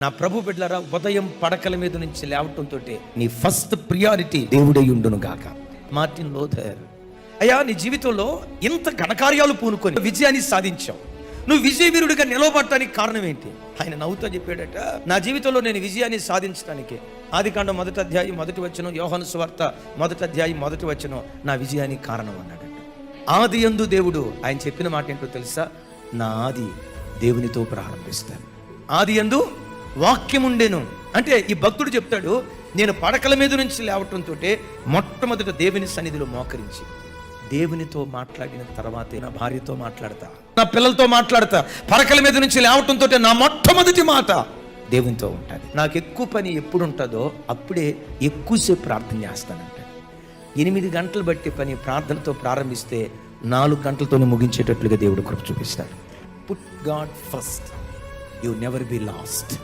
నా ప్రభు బిడ్డలారా, ఉదయం పడకల మీద నుంచి లేవటంతో నీ ఫస్ట్ ప్రియారిటీ దేవుడై ఉండును గాక. మార్టిన్ లూథర్, అయ్యా నీ జీవితంలో ఇంత ఘనకార్యాలు పూనుకొని విజయాన్ని సాధించావు, నువ్వు విజయవీరుడిగా నిలవబడటానికి కారణం ఏంటి? ఆయన నవ్వుతో చెప్పాడట, నా జీవితంలో నేను విజయాన్ని సాధించడానికి ఆదికాండం 1వ అధ్యాయం 1వ వచనం, యోహాను సువార్త 1వ అధ్యాయం 1వ వచనం నా విజయానికి కారణం అన్నాడట. ఆది యందు దేవుడు, ఆయన చెప్పిన మాట ఏంటో తెలుసా? నా ఆది దేవునితో ప్రారంభిస్తాను. ఆది యందు వాక్యం ఉండెను అంటే ఈ భక్తుడు చెప్తాడు, నేను పడకల మీద నుంచి లేవటంతో మొట్టమొదట దేవుని సన్నిధిలో మోకరించి దేవునితో మాట్లాడిన తర్వాతే నా భార్యతో మాట్లాడతా, నా పిల్లలతో మాట్లాడతా. పడకల మీద నుంచి లేవటంతో నా మొట్టమొదటి మాట దేవునితో ఉంటుంది. నాకు ఎక్కువ పని ఎప్పుడు ఉంటుందో అప్పుడే ఎక్కువసేపు ప్రార్థన చేస్తానంట. 8 గంటలు బట్టి పని ప్రార్థనతో ప్రారంభిస్తే 4 గంటలతోనే ముగించేటట్లుగా దేవుడు కృప చూపిస్తాడు. Put God first, you never be last.